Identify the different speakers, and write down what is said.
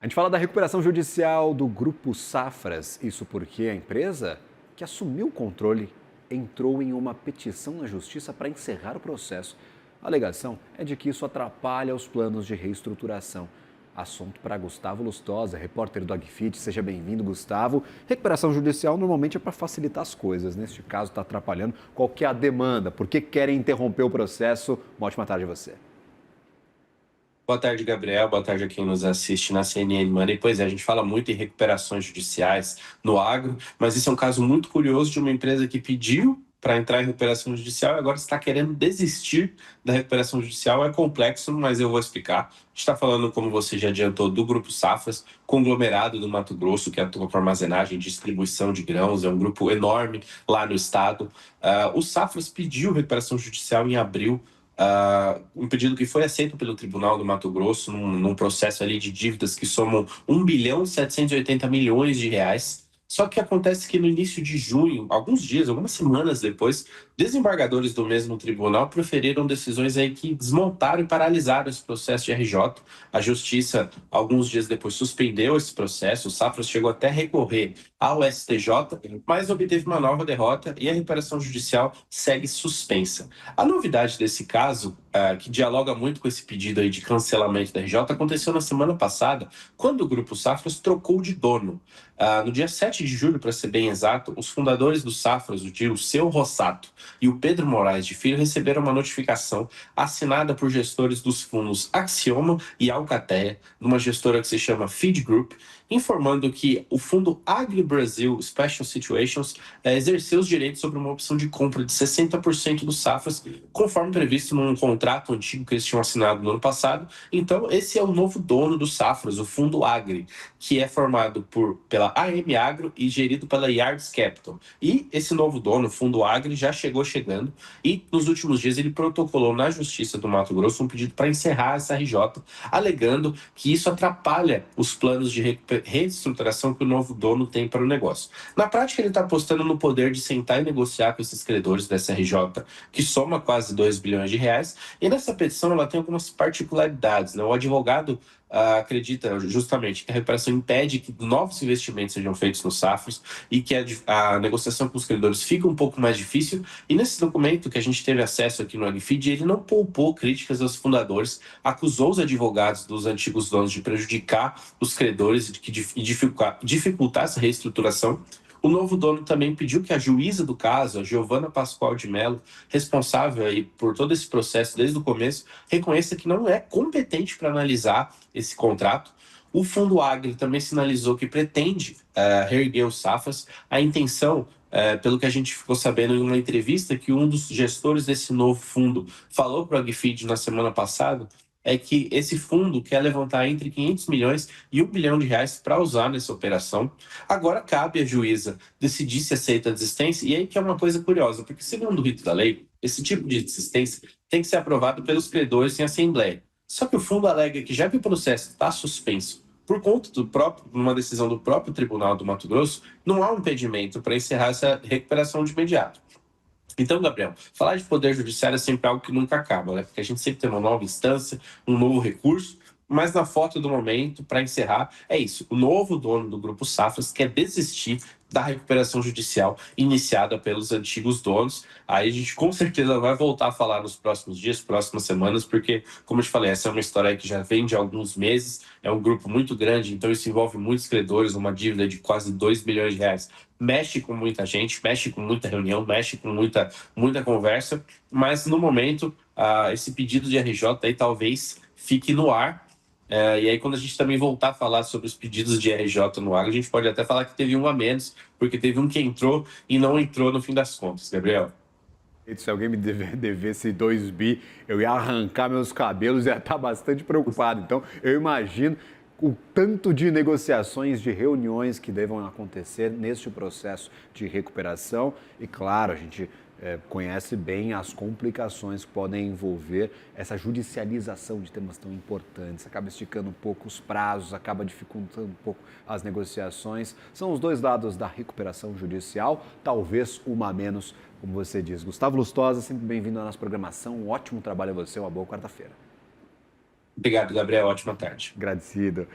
Speaker 1: A gente fala da recuperação judicial do Grupo Safras. Isso porque a empresa que assumiu o controle entrou em uma petição na justiça para encerrar o processo. A alegação é de que isso atrapalha os planos de reestruturação. Assunto para Gustavo Lustosa, repórter do Agfit. Seja bem-vindo, Gustavo. Recuperação judicial normalmente é para facilitar as coisas. Neste caso, está atrapalhando. Qual que é a demanda? Por que querem interromper o processo? Uma ótima tarde a você.
Speaker 2: Boa tarde, Gabriel. Boa tarde a quem nos assiste na CNN Money. Pois é, a gente fala muito em recuperações judiciais no agro, mas isso é um caso muito curioso de uma empresa que pediu para entrar em recuperação judicial e agora está querendo desistir da recuperação judicial. É complexo, mas eu vou explicar. A gente está falando, como você já adiantou, do Grupo Safras, conglomerado do Mato Grosso, que atua com armazenagem e distribuição de grãos. É um grupo enorme lá no estado. O Safras pediu recuperação judicial em abril, um pedido que foi aceito pelo Tribunal do Mato Grosso num processo ali de dívidas que somam 1,780 bilhões de reais. Só que acontece que no início de junho, alguns dias, algumas semanas depois, desembargadores do mesmo tribunal proferiram decisões aí que desmontaram e paralisaram esse processo de RJ. A Justiça, alguns dias depois, suspendeu esse processo. O Safras chegou até a recorrer ao STJ, mas obteve uma nova derrota e a recuperação judicial segue suspensa. A novidade desse caso, que dialoga muito com esse pedido aí de cancelamento da RJ, aconteceu na semana passada, quando o Grupo Safras trocou de dono. No dia 7 de julho, para ser bem exato, os fundadores do Safras, o Dirceu Rossato e o Pedro Moraes de Filho, receberam uma notificação assinada por gestores dos fundos Axioma e Alcateia, numa gestora que se chama Feed Group, informando que o fundo Agri Brasil Special Situations exerceu os direitos sobre uma opção de compra de 60% do Safras, conforme previsto num contrato antigo que eles tinham assinado no ano passado. Então, esse é o novo dono do Safras, o Fundo Agri, que é formado pela AM Agro e gerido pela Yards Capital. E esse novo dono, o Fundo Agri, já chegando e nos últimos dias ele protocolou na Justiça do Mato Grosso um pedido para encerrar essa RJ, alegando que isso atrapalha os planos de reestruturação que o novo dono tem para o negócio. Na prática, ele está apostando no poder de sentar e negociar com esses credores dessa RJ, que soma quase 2 bilhões de reais, e nessa petição ela tem algumas particularidades, né? O advogado acredita justamente que a recuperação impede que novos investimentos sejam feitos no Safras e que a negociação com os credores fica um pouco mais difícil. E nesse documento que a gente teve acesso aqui no AgFeed, ele não poupou críticas aos fundadores, acusou os advogados dos antigos donos de prejudicar os credores e dificultar essa reestruturação. O novo dono também pediu que a juíza do caso, a Giovana Pascoal de Mello, responsável aí por todo esse processo desde o começo, reconheça que não é competente para analisar esse contrato. O Fundo Agri também sinalizou que pretende reerguer os Safras. A intenção, pelo que a gente ficou sabendo em uma entrevista que um dos gestores desse novo fundo falou para o AgFeed na semana passada, é que esse fundo quer levantar entre 500 milhões e 1 bilhão de reais para usar nessa operação. Agora cabe à juíza decidir se aceita a desistência, e aí que é uma coisa curiosa, porque segundo o rito da lei, esse tipo de desistência tem que ser aprovado pelos credores em assembleia. Só que o fundo alega que já que o processo está suspenso por conta uma decisão do próprio Tribunal do Mato Grosso, não há um impedimento para encerrar essa recuperação de imediato. Então, Gabriel, falar de poder judiciário é sempre algo que nunca acaba, né? Porque a gente sempre tem uma nova instância, um novo recurso, mas na foto do momento, para encerrar, é isso. O novo dono do Grupo Safras quer desistir da recuperação judicial iniciada pelos antigos donos. Aí a gente com certeza vai voltar a falar nos próximos dias, próximas semanas, porque, como eu te falei, essa é uma história que já vem de alguns meses, é um grupo muito grande, então isso envolve muitos credores, uma dívida de quase 2 bilhões de reais. Mexe com muita gente, mexe com muita reunião, mexe com muita conversa, mas no momento esse pedido de RJ aí talvez fique no ar. E aí, quando a gente também voltar a falar sobre os pedidos de RJ no agro, a gente pode até falar que teve um a menos, porque teve um que entrou e não entrou no fim das contas, Gabriel.
Speaker 1: Se alguém me devesse 2 bi, eu ia arrancar meus cabelos e ia estar bastante preocupado. Então, eu imagino o tanto de negociações, de reuniões que devam acontecer neste processo de recuperação. E, claro, a gente conhece bem as complicações que podem envolver essa judicialização de temas tão importantes. Acaba esticando um pouco os prazos, acaba dificultando um pouco as negociações. São os dois lados da recuperação judicial, talvez uma a menos, como você diz. Gustavo Lustosa, sempre bem-vindo à nossa programação. Um ótimo trabalho a você, uma boa quarta-feira.
Speaker 2: Obrigado, Gabriel. Ótima tarde.
Speaker 1: Agradecido.